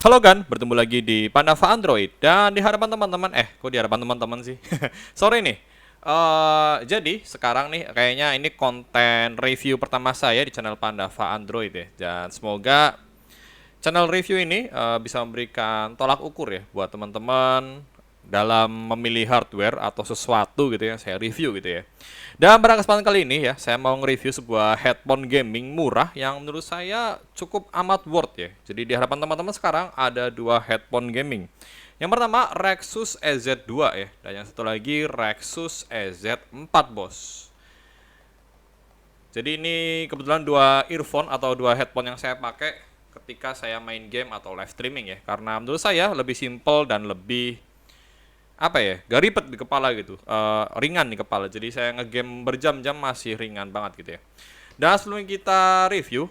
Halo Gan, bertemu lagi di Pandava Android dan di hadapan teman-teman. Kok di hadapan teman-teman sih? Sorry nih. Jadi sekarang nih kayaknya ini konten review pertama saya di channel Pandava Android ya. Dan semoga channel review ini bisa memberikan tolak ukur ya buat teman-teman dalam memilih hardware atau sesuatu gitu ya, saya review gitu ya. Dan pada kesempatan kali ini ya, saya mau nge-review sebuah headphone gaming murah yang menurut saya cukup amat worth ya. Jadi di hadapan teman-teman sekarang ada dua headphone gaming. Yang pertama Rexus EZ2 ya, dan yang satu lagi Rexus EZ4 bos. Jadi ini kebetulan dua earphone atau dua headphone yang saya pakai ketika saya main game atau live streaming ya. Karena menurut saya lebih simple dan lebih apa ya, gak ribet di kepala gitu, ringan di kepala. Jadi saya ngegame berjam-jam masih ringan banget gitu ya. Dan sebelum kita review,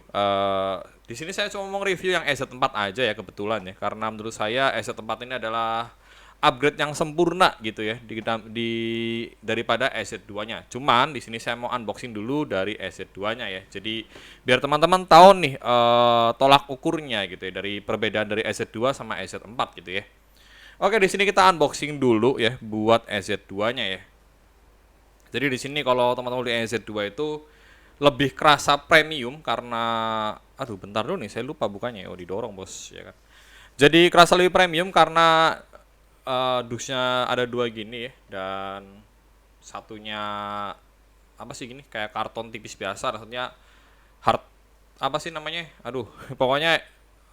di sini saya cuma mau review yang EZ4 aja ya kebetulan ya, karena menurut saya EZ4 ini adalah upgrade yang sempurna gitu ya daripada EZ2-nya. Cuman di sini saya mau unboxing dulu dari EZ2-nya ya. Jadi biar teman-teman tahu nih tolak ukurnya gitu ya, dari perbedaan dari EZ2 sama EZ4 gitu ya. Oke, di sini kita unboxing dulu ya buat EZ2-nya ya. Jadi di sini kalau teman-teman di EZ2 itu lebih kerasa premium karena aduh bentar dulu nih saya lupa bukannya. Oh, didorong, Bos, ya kan. Jadi kerasa lebih premium karena dusnya ada dua gini ya, dan satunya apa sih gini kayak karton tipis biasa, maksudnya hard apa sih namanya? Aduh, pokoknya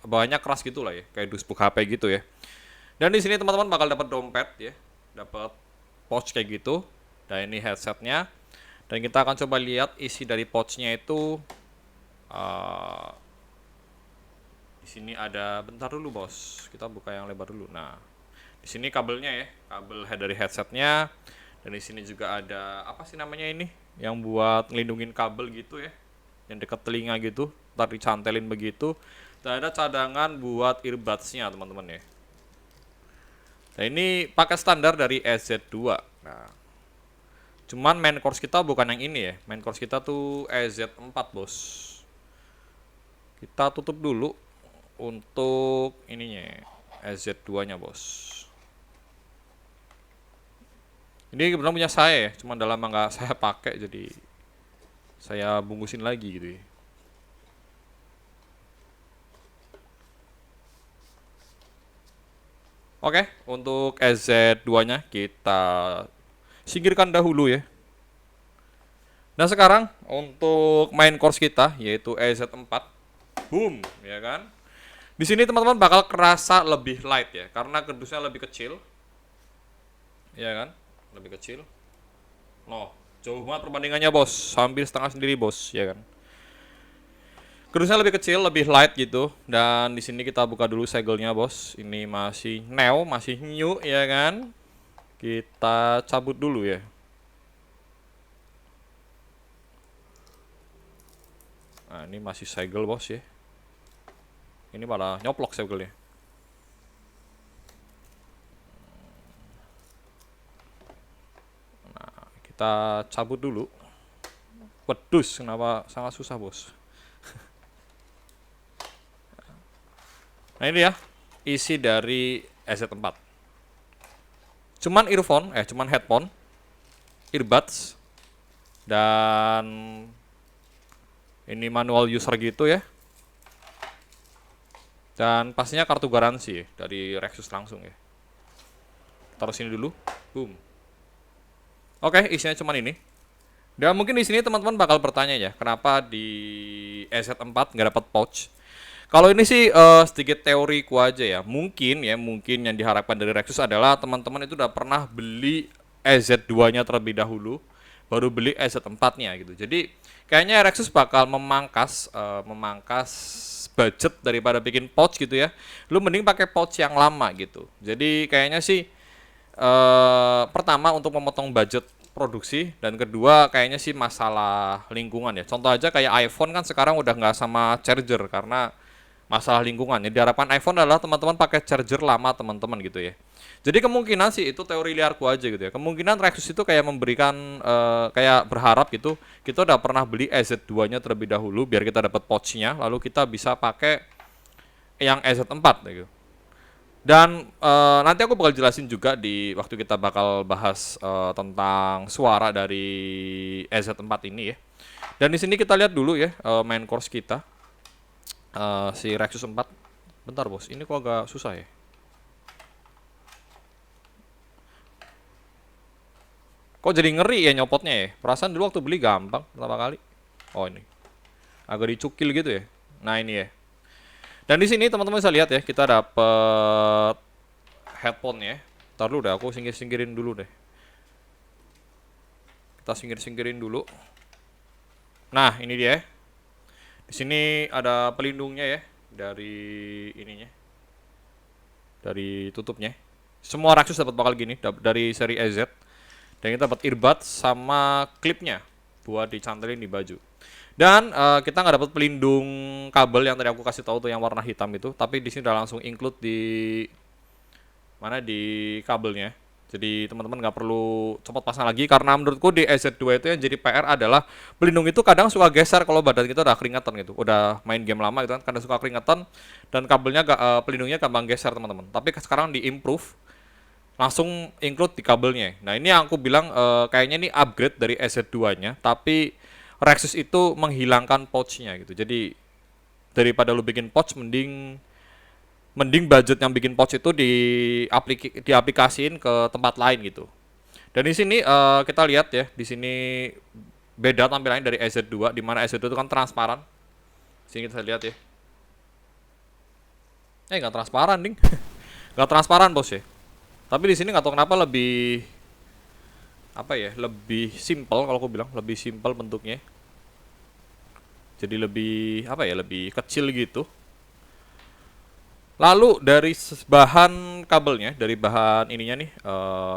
bawahnya keras gitu lah ya, kayak dus book HP gitu ya. Dan di sini teman-teman bakal dapat dompet ya, dapat pouch kayak gitu. Dan ini headsetnya. Dan kita akan coba lihat isi dari pouchnya itu. Uh, di sini ada, bentar dulu bos, kita buka yang lebar dulu. Nah, di sini kabelnya ya, kabel dari headsetnya. Dan di sini juga ada apa sih namanya ini, yang buat ngelindungin kabel gitu ya, yang dekat telinga gitu, ntar dicantelin begitu. Dan ada cadangan buat earbudsnya teman-teman ya. Nah, ini pakai standar dari EZ2. Nah, cuman main course kita bukan yang ini ya. Main course kita tuh EZ4, bos. Kita tutup dulu untuk ininya, EZ2-nya, bos. Ini kebetulan punya saya ya, cuman dalam nggak saya pakai, jadi saya bungkusin lagi gitu ya. Oke, untuk EZ2-nya kita singkirkan dahulu ya. Nah sekarang untuk main course kita yaitu EZ4, boom, ya kan? Di sini teman-teman bakal kerasa lebih light ya, karena kerdusnya lebih kecil, ya kan? Lebih kecil. Loh, jauh banget perbandingannya bos, hampir setengah sendiri bos, ya kan? Kerdusnya lebih kecil, lebih light gitu. Dan di sini kita buka dulu segelnya bos. Ini masih new, masih new, ya kan? Kita cabut dulu ya. Nah, ini masih segel bos ya. Ini malah nyoplok segelnya. Nah, kita cabut dulu. Pedus, kenapa sangat susah bos. Nah ini ya, isi dari EZ4. Cuman headphone, earbuds, dan ini manual user gitu ya. Dan pastinya kartu garansi ya, dari Rexus langsung ya. Taruh sini dulu, boom. Oke, isinya cuman ini. Dan mungkin di sini teman-teman bakal bertanya ya, kenapa di EZ4 nggak dapat pouch? Kalau ini sih sedikit teoriku aja ya. Mungkin yang diharapkan dari Rexus adalah teman-teman itu udah pernah beli EZ2-nya terlebih dahulu, baru beli EZ4-nya gitu. Jadi kayaknya Rexus bakal memangkas budget daripada bikin pouch gitu ya. Lu mending pakai pouch yang lama gitu. Jadi kayaknya sih pertama untuk memotong budget produksi, dan kedua kayaknya sih masalah lingkungan ya. Contoh aja kayak iPhone kan sekarang udah nggak sama charger karena masalah lingkungan. Yang diharapkan iPhone adalah teman-teman pakai charger lama teman-teman gitu ya. Jadi kemungkinan sih itu teori liarku aja gitu ya. Kemungkinan Rexus itu kayak memberikan kayak berharap gitu. Kita udah pernah beli EZ2-nya terlebih dahulu biar kita dapat pouch-nya, lalu kita bisa pakai yang EZ4 gitu. Dan nanti aku bakal jelasin juga di waktu kita bakal bahas tentang suara dari EZ4 ini ya. Dan di sini kita lihat dulu ya main course kita si Rexus 4. Bentar bos, ini kok agak susah ya. Kok jadi ngeri ya nyopotnya ya? Perasaan dulu waktu beli gampang pertama kali. Oh ini, agak dicukil gitu ya. Nah ini ya. Dan di sini teman-teman bisa lihat ya, kita dapet headphone ya. Ntar dulu deh, aku singkirin dulu deh. Kita singkirin dulu. Nah ini dia. Di sini ada pelindungnya ya dari ininya, dari tutupnya. Semua Raxus dapat bakal gini dari seri EZ. Dan kita dapat earbud sama klipnya buat dicantelin di baju. Dan kita nggak dapat pelindung kabel yang tadi aku kasih tahu tuh yang warna hitam itu, tapi di sini udah langsung include di mana di kabelnya. Jadi teman-teman nggak perlu cepat pasang lagi karena menurutku di EZ2 itu yang jadi PR adalah pelindung itu kadang suka geser kalau badan kita udah keringetan gitu, udah main game lama gitu kan, kadang suka keringetan dan kabelnya pelindungnya gampang geser teman-teman. Tapi sekarang di improve langsung include di kabelnya. Nah ini yang aku bilang kayaknya ini upgrade dari EZ2-nya, tapi Rexus itu menghilangkan pouch-nya gitu. Jadi daripada lu bikin pouch mending budget yang bikin pouch itu diaplikasiin ke tempat lain gitu. Dan di sini kita lihat ya, di sini beda tampilannya dari EZ2 di mana EZ2 itu kan transparan. Sini kita lihat ya. Nggak transparan, ding. Nggak transparan, bos ya. Tapi di sini nggak tahu kenapa lebih apa ya, lebih simple kalau aku bilang, lebih simple bentuknya. Jadi lebih apa ya, lebih kecil gitu. Lalu dari bahan kabelnya, dari bahan ininya nih,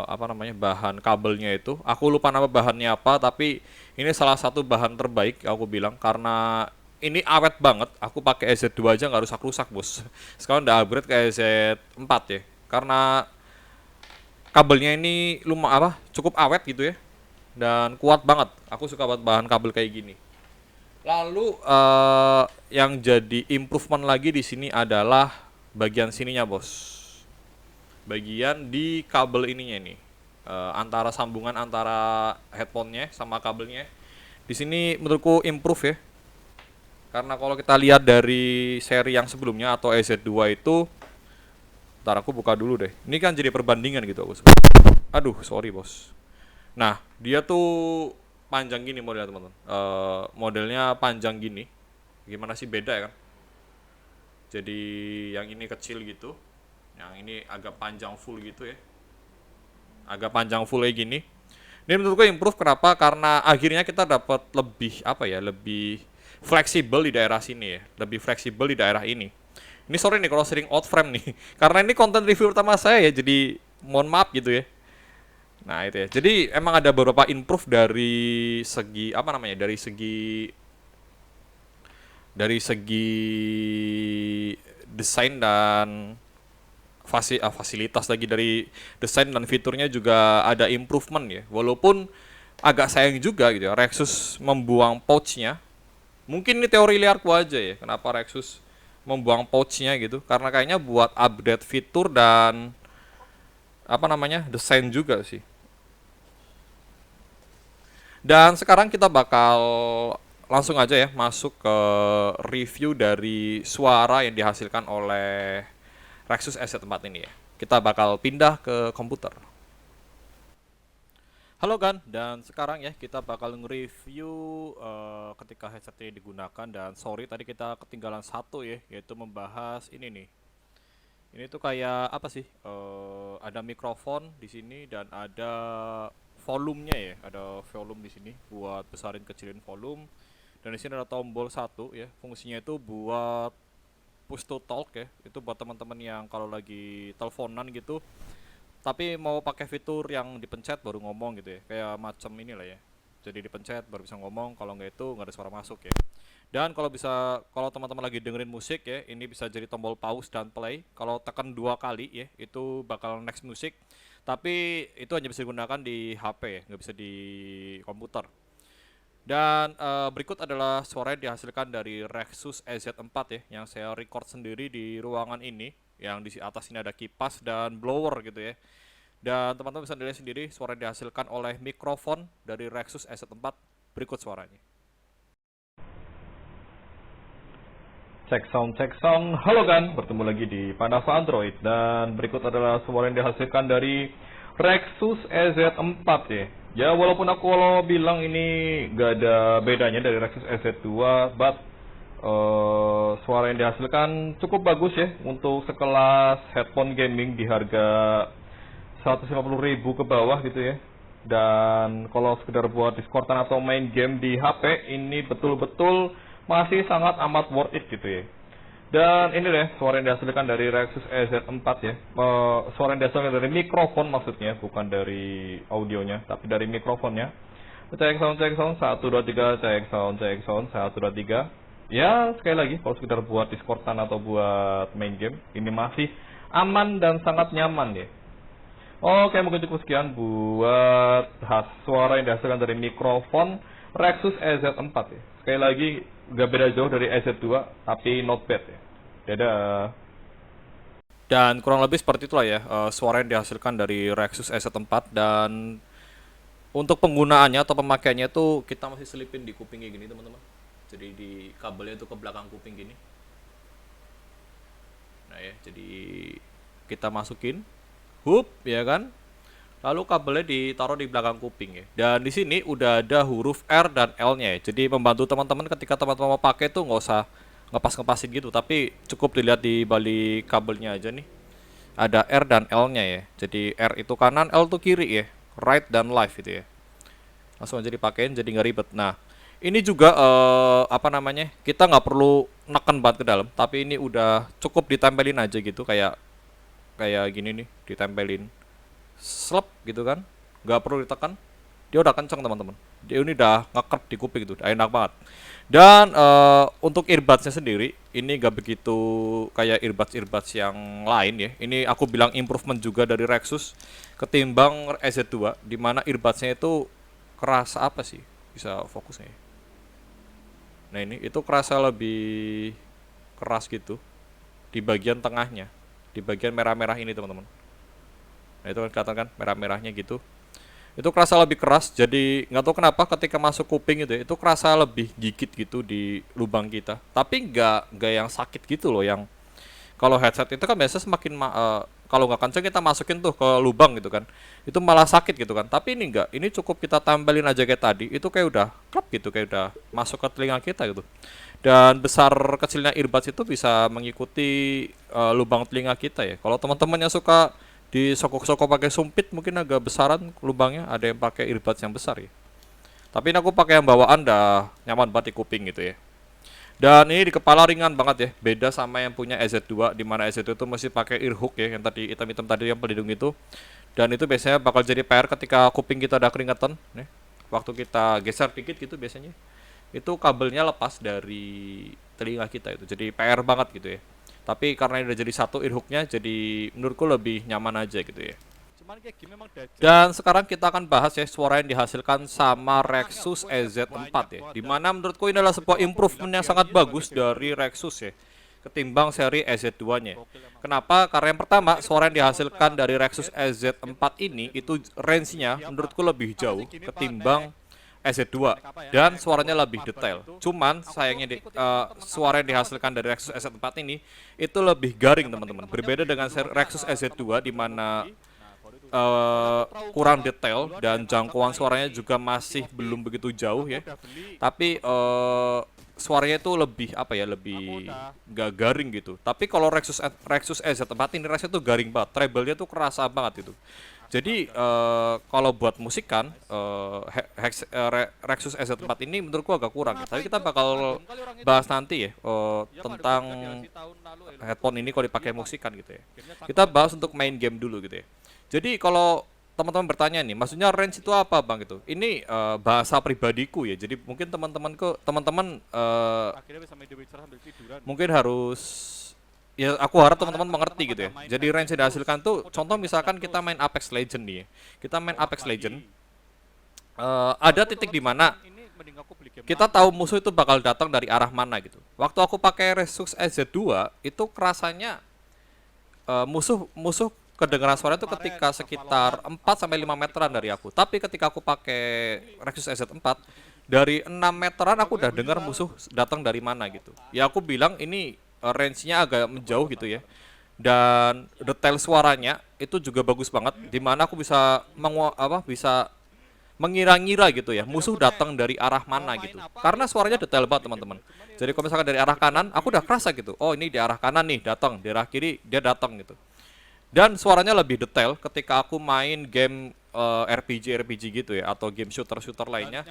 apa namanya, bahan kabelnya itu, aku lupa nama bahannya apa, tapi ini salah satu bahan terbaik aku bilang karena ini awet banget. Aku pakai EZ2 aja nggak rusak-rusak bos. Sekarang udah upgrade ke EZ4 ya, karena kabelnya ini cukup awet gitu ya, dan kuat banget. Aku suka banget bahan kabel kayak gini. Lalu yang jadi improvement lagi di sini adalah bagian sininya bos, bagian di kabel ininya nih, antara sambungan antara headphone-nya sama kabelnya. Di sini menurutku improve ya, karena kalau kita lihat dari seri yang sebelumnya atau EZ2 itu, ntar aku buka dulu deh. Ini kan jadi perbandingan gitu aku. Aduh, sorry bos. Nah, dia tuh panjang gini modelnya teman-teman. Modelnya panjang gini. Gimana sih beda ya kan? Jadi yang ini kecil gitu, yang ini agak panjang full gitu ya, agak panjang full kayak gini. Ini menurutku improve kenapa? Karena akhirnya kita dapat lebih apa ya, lebih fleksibel di daerah sini ya, lebih fleksibel di daerah ini. Ini sorry nih kalau sering out frame nih, karena ini konten review pertama saya ya, jadi mohon maaf gitu ya. Nah itu ya, jadi emang ada beberapa improve dari segi apa namanya, dari segi desain dan fasilitas lagi, dari desain dan fiturnya juga ada improvement ya. Walaupun agak sayang juga gitu ya, Rexus membuang pouchnya. Mungkin ini teori liarku aja ya, kenapa Rexus membuang pouchnya gitu. Karena kayaknya buat update fitur dan apa namanya, desain juga sih. Dan sekarang kita bakal langsung aja ya masuk ke review dari suara yang dihasilkan oleh Rexus EZ4 ini ya. Kita bakal pindah ke komputer. Halo kan, dan sekarang ya kita bakal nge-review ketika headset ini digunakan. Dan sorry tadi kita ketinggalan satu ya, yaitu membahas ini nih. Ini tuh kayak apa sih? Ada mikrofon di sini dan ada volumenya ya, ada volume di sini buat besarin kecilin volume. Dan di sini ada tombol satu ya, fungsinya itu buat push to talk ya. Itu buat teman-teman yang kalau lagi teleponan gitu tapi mau pakai fitur yang dipencet baru ngomong gitu ya, kayak macam inilah ya, jadi dipencet baru bisa ngomong, kalau nggak itu nggak ada suara masuk ya. Dan kalau teman-teman lagi dengerin musik ya, ini bisa jadi tombol pause dan play. Kalau tekan 2 kali ya itu bakal next music, tapi itu hanya bisa digunakan di HP ya, nggak bisa di komputer. Dan berikut adalah suara yang dihasilkan dari Rexus EZ4 ya, yang saya record sendiri di ruangan ini. Yang di atas ini ada kipas dan blower gitu ya. Dan teman-teman bisa lihat sendiri suara yang dihasilkan oleh mikrofon dari Rexus EZ4. Berikut suaranya. Cek sound, halo kan, bertemu lagi di Panava Android. Dan berikut adalah suara yang dihasilkan dari Rexus EZ4 ya. Ya walaupun aku kalau bilang ini gak ada bedanya dari Rexus EZ2, but suara yang dihasilkan cukup bagus ya untuk sekelas headphone gaming di harga 150.000 ke bawah gitu ya. Dan kalau sekedar buat Discordan atau main game di HP, ini betul-betul masih sangat amat worth it gitu ya. Dan ini deh suara yang dihasilkan dari Rexus EZ4 ya. Suara yang dihasilkan dari mikrofon maksudnya, bukan dari audionya, tapi dari mikrofonnya. Cek sound, 1 2 3, cek sound 1 2 3. Ya, sekali lagi kalau sekedar buat Discordan atau buat main game, ini masih aman dan sangat nyaman ya. Oke, mungkin cukup sekian buat suara yang dihasilkan dari mikrofon Rexus EZ4 ya. Sekali lagi, gak beda jauh dari EZ2, tapi not bad ya. Dadah. Dan kurang lebih seperti itulah ya suara yang dihasilkan dari Rexus EZ4. Dan untuk penggunaannya atau pemakaiannya tuh kita masih selipin di kupingnya gini teman-teman. Jadi di kabelnya itu ke belakang kuping gini. Nah ya, jadi kita masukin hoop ya kan. Lalu kabelnya ditaruh di belakang kuping ya. Dan di sini udah ada huruf R dan L-nya ya. Jadi membantu teman-teman ketika teman-teman mau pakai tuh nggak usah ngepas-ngepasin gitu, tapi cukup dilihat di balik kabelnya aja nih. Ada R dan L-nya ya. Jadi R itu kanan, L itu kiri ya. Right dan left gitu ya. Langsung aja dipakein jadi nggak ribet. Nah, ini juga apa namanya? Kita nggak perlu neken banget ke dalam, tapi ini udah cukup ditempelin aja gitu kayak kayak gini nih, ditempelin slep gitu kan, nggak perlu ditekan, dia udah kenceng teman-teman, dia ini udah ngekrep di kuping gitu, enak banget. Dan untuk earbudsnya sendiri ini nggak begitu kayak earbuds yang lain ya. Ini aku bilang improvement juga dari Rexus ketimbang EZ2, dimana earbudsnya itu kerasa apa sih, bisa fokusnya ya. Nah ini itu kerasa lebih keras gitu di bagian tengahnya, di bagian merah-merah ini teman-teman. Nah itu kan kelihatan kan merah-merahnya gitu. Itu kerasa lebih keras, jadi nggak tahu kenapa ketika masuk kuping itu kerasa lebih gigit gitu di lubang kita. Tapi nggak yang sakit gitu loh, yang kalau headset itu kan biasanya semakin kalau nggak kenceng kita masukin tuh ke lubang gitu kan, itu malah sakit gitu kan. Tapi ini nggak, ini cukup kita tambelin aja kayak tadi, itu kayak udah klep gitu, kayak udah masuk ke telinga kita gitu. Dan besar kecilnya earbuds itu bisa mengikuti lubang telinga kita ya. Kalau teman-teman yang suka disokok-sokok pakai sumpit mungkin agak besaran lubangnya, ada yang pakai earbuds yang besar ya. Tapi ini aku pakai yang bawaan dah nyaman banget di kuping gitu ya. Dan ini di kepala ringan banget ya, beda sama yang punya EZ2, di mana EZ2 itu masih pakai ear hook ya, yang tadi hitam-hitam tadi yang pelindung itu. Dan itu biasanya bakal jadi PR ketika kuping kita ada keringetan nih. Waktu kita geser dikit gitu biasanya itu kabelnya lepas dari telinga kita itu. Jadi PR banget gitu ya. Tapi karena ini udah jadi satu ear hooknya, jadi menurutku lebih nyaman aja gitu ya. Dan sekarang kita akan bahas ya suara yang dihasilkan sama Rexus EZ4 ya. Dimana menurutku ini adalah sebuah improvement yang sangat bagus dari Rexus ya, ketimbang seri EZ2-nya. Kenapa? Karena yang pertama, suara yang dihasilkan dari Rexus EZ4 ini itu range-nya menurutku lebih jauh ketimbang EZ2 dan suaranya lebih detail. Cuman sayangnya suara yang dihasilkan dari Rexus EZ4 ini itu lebih garing teman-teman. Berbeda dengan Rexus EZ2 di mana kurang detail dan jangkauan suaranya juga masih belum begitu jauh ya. Tapi suaranya itu lebih apa ya, lebih gak garing gitu. Tapi kalau Rexus EZ4 ini rasanya tuh garing banget, treble-nya tuh kerasa banget itu. Jadi kalau buat musik kan Rexus EZ4 ini menurutku agak kurang ya. Tapi kita bakal bahas nanti ya tentang headphone ini kalau dipakai musik kan gitu ya. Kita bahas untuk main game dulu gitu ya. Jadi kalau teman-teman bertanya nih, maksudnya range itu apa bang gitu? Ini bahasa pribadiku ya. Jadi mungkin teman-teman mungkin harus, ya aku harap teman-teman mengerti gitu ya. Jadi range yang dihasilkan tuh, contoh misalkan kita main Apex Legend nih, kita main Apex Legend, ada titik di mana kita tahu musuh itu bakal datang dari arah mana gitu. Waktu aku pakai Rexus EZ2 itu kerasanya musuh musuh kedengaran suara itu ketika sekitar 4 sampai 5 meteran dari aku. Tapi ketika aku pakai Rexus EZ4 dari 6 meteran aku udah dengar musuh datang dari mana gitu. Ya aku bilang ini range-nya agak menjauh gitu ya. Dan detail suaranya itu juga bagus banget di mana aku bisa bisa mengira-ngira gitu ya musuh datang dari arah mana gitu karena suaranya detail banget teman-teman. Jadi kalau misalkan dari arah kanan aku udah kerasa gitu, oh ini di arah kanan nih datang, di arah kiri dia datang gitu. Dan suaranya lebih detail ketika aku main game RPG gitu ya atau game shooter lainnya.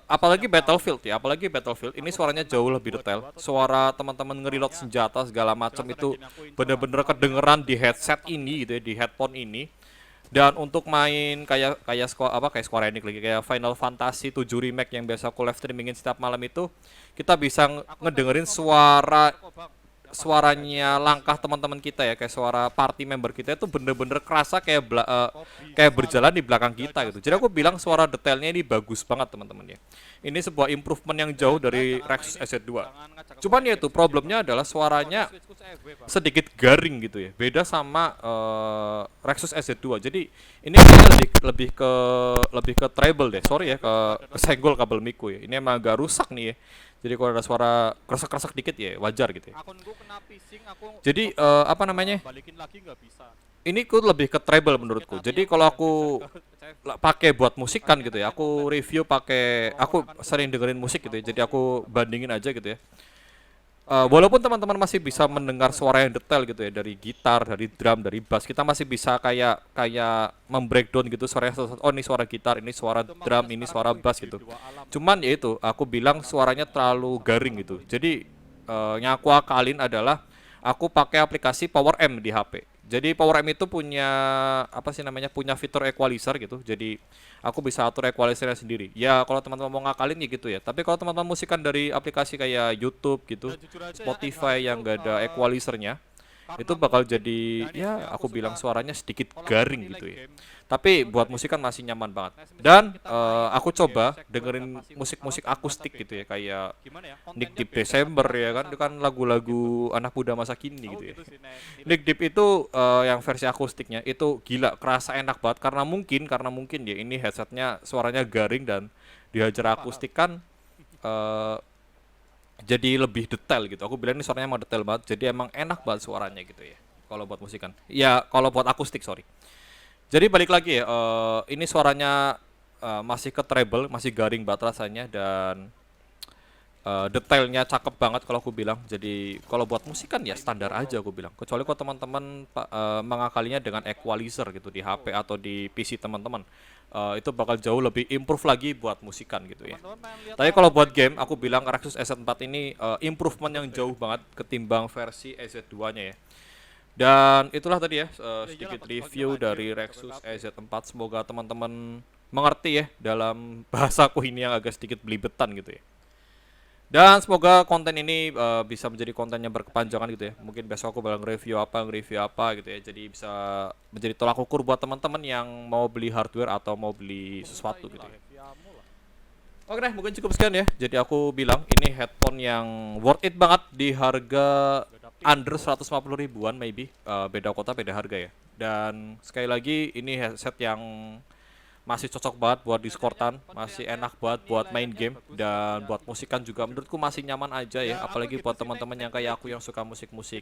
Apalagi Battlefield ya, apalagi Battlefield ini suaranya jauh lebih detail. Suara teman-teman ngereload senjata segala macam itu bener-bener kedengeran di headset ini gitu ya, di headphone ini. Dan untuk main kayak Square Enix lagi kayak Final Fantasy 7 Remake yang biasa aku live streamingin setiap malam itu, kita bisa ngedengerin suaranya langkah teman-teman kita ya, kayak suara party member kita itu bener-bener kerasa kayak berjalan di belakang kita gitu. Jadi aku bilang suara detailnya ini bagus banget teman-teman ya. Ini sebuah improvement yang jauh dari Rexus EZ2. Cuman ya itu problemnya adalah suaranya sedikit garing gitu ya. Beda sama Rexus EZ2. Jadi ini kayaknya lebih ke treble deh. Sorry ya kesenggol kabel miku ya. Ini emang agak rusak nih ya. Jadi kalau ada suara kresek-kresek dikit ya wajar gitu ya. Jadi ini lebih ke treble menurutku. Jadi kalau aku pakai buat musikan gitu ya, aku review aku sering dengerin musik gitu ya. Jadi aku bandingin aja gitu ya. Walaupun teman-teman masih bisa mendengar suara yang detail gitu ya dari gitar, dari drum, dari bass, kita masih bisa kayak membreakdown gitu suaranya. Oh ini suara gitar, ini suara drum, ini suara bass gitu. Cuman ya itu, aku bilang suaranya terlalu garing gitu. Jadi yang aku akalin adalah aku pakai aplikasi Power M di HP. Jadi Power M itu punya punya fitur equalizer gitu. Jadi aku bisa atur equalizernya sendiri. Ya kalau teman-teman mau ngakalin ya gitu ya. Tapi kalau teman-teman musikan dari aplikasi kayak YouTube gitu, Spotify yang gak ada equalizernya, itu bakal jadi ya aku bilang suaranya sedikit garing gitu ya. Tapi buat musik kan masih nyaman banget. Dan aku coba dengerin musik-musik akustik gitu ya kayak Nick Deep December ya kan, itu kan lagu-lagu anak muda masa kini gitu ya. Nick Deep itu yang versi akustiknya itu gila kerasa enak banget karena mungkin ya ini headsetnya suaranya garing dan dihajar akustik kan jadi lebih detail gitu. Aku bilang ini suaranya emang detail banget. Jadi emang enak banget suaranya gitu ya. Kalau buat musikan. Ya, kalau buat akustik, sorry. Jadi balik lagi ya, ini suaranya masih ke treble, masih garing banget rasanya dan detailnya cakep banget kalau aku bilang. Jadi kalau buat musikan ya standar aja aku bilang. Kecuali kalau teman-teman mengakalinya dengan equalizer gitu di HP atau di PC teman-teman. Itu bakal jauh lebih improve lagi buat musikan gitu ya. Tapi kalau buat game, aku bilang Rexus EZ4 ini improvement yang jauh banget ketimbang versi EZ2-nya ya. Dan itulah tadi ya sedikit review dari Rexus EZ4. Semoga teman-teman mengerti ya dalam bahasaku ini yang agak sedikit belibetan gitu ya. Dan semoga konten ini bisa menjadi konten yang berkepanjangan gitu ya. Mungkin besok aku bakal nge-review apa gitu ya. Jadi bisa menjadi tolak ukur buat teman-teman yang mau beli hardware atau mau beli sesuatu gitu ya. Oke deh, mungkin cukup sekian ya. Jadi aku bilang ini headphone yang worth it banget di harga under 150 ribuan maybe. Beda kota beda harga ya. Dan sekali lagi ini headset yang masih cocok banget buat Discordan, masih enak banget buat main game dan buat musikan juga menurutku masih nyaman aja ya, apalagi buat teman-teman yang kayak aku yang suka musik-musik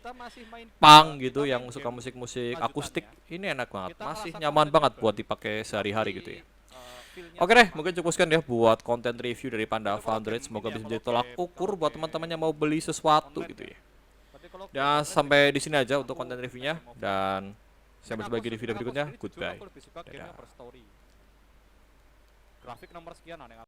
punk gitu, yang suka musik-musik akustik, ini enak banget, masih nyaman banget buat dipakai sehari-hari gitu ya. Oke deh, mungkin cukup sekian ya buat konten review dari Panda Android. Semoga bisa menjadi tolak ukur buat teman-teman yang mau beli sesuatu gitu ya. Dan sampai di sini aja untuk konten reviewnya dan sampai jumpa lagi di video berikutnya. Goodbye. Dadah. Grafik nomor sekian aneh.